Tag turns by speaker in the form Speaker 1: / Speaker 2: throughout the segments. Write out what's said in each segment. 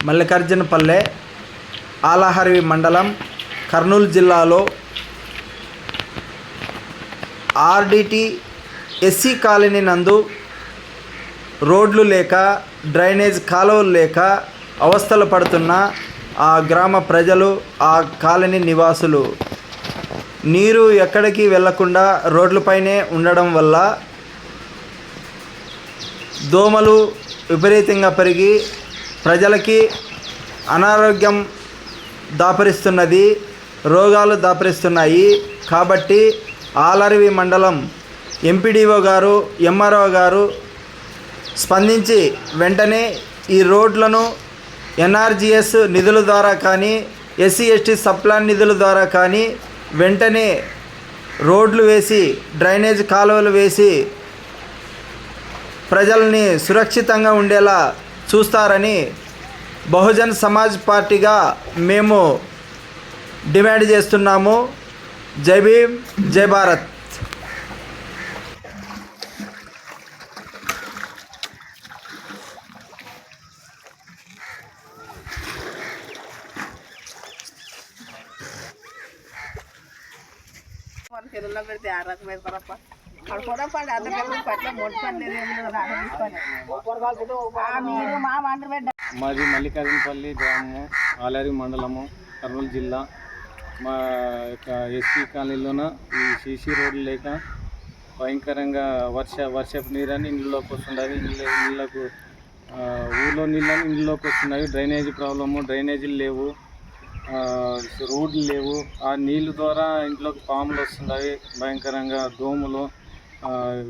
Speaker 1: మల్లికార్జునపల్లె, ఆలహరివి మండలం, కర్నూలు జిల్లాలో RDT SC colony నందు రోడ్లు లేక, డ్రైనేజ్ కాలువలు లేక అవస్థలు పడుతున్న ఆ గ్రామ ప్రజలు, ఆ కాలనీ నివాసులు నీరు ఎక్కడికి వెళ్లకుండా రోడ్లపైనే ఉండడం వల్ల దోమలు విపరీతంగా పెరిగి ప్రజలకి అనారోగ్యం దాపరిస్తున్నది, రోగాలు దాపరిస్తున్నాయి. కాబట్టి ఆలరివి మండలం ఎంపీడీఓ గారు, ఎంఆర్ఓ గారు స్పందించి వెంటనే ఈ రోడ్లను ఎన్ఆర్జీఎస్ నిధుల ద్వారా కానీ, ఎస్సీ ఎస్టీ సప్లాన్ నిధుల ద్వారా కానీ వెంటనే రోడ్లు వేసి, డ్రైనేజ్ కాలువలు వేసి ప్రజల్ని సురక్షితంగా ఉండేలా చూస్తారని బహుజన్ సమాజ్ పార్టీగా మేము డిమాండ్ చేస్తున్నాము. జై భీమ్, జై భారత్.
Speaker 2: పెడితే ఆ రకమైన పరప్ప పొడపండి అర్థం పట్ల మొట్టండి
Speaker 3: మాది మల్లికార్జునపల్లి గ్రామము, ఆలరి మండలము, కర్నూలు జిల్లా. మా యొక్క ఎస్సీ కాలనీలోన ఈ సీసీ రోడ్లు లేక భయంకరంగా వర్షపు నీరని ఇండ్లలోకి వస్తుండవి. ఇళ్ళకు ఊళ్ళో నీళ్ళని ఇండ్లలోకి వస్తున్నాయి. డ్రైనేజీ ప్రాబ్లము, డ్రైనేజీలు లేవు, రోడ్లు లేవు. ఆ నీళ్ళ ద్వారా ఇంట్లోకి పాములు వస్తున్నాయి. భయంకరంగా దోమలు,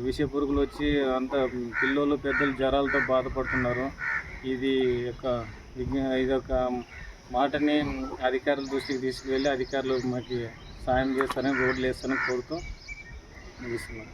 Speaker 3: విష పురుగులు వచ్చి అంత పిల్లలు పెద్దలు జ్వరాలతో బాధపడుతున్నారు. ఇదొక మాటని అధికారుల దృష్టికి తీసుకువెళ్ళి అధికారులు మాకు సాయం చేస్తారని, రోడ్లు వేస్తారని కోరుతూ ముగిస్తున్నాం.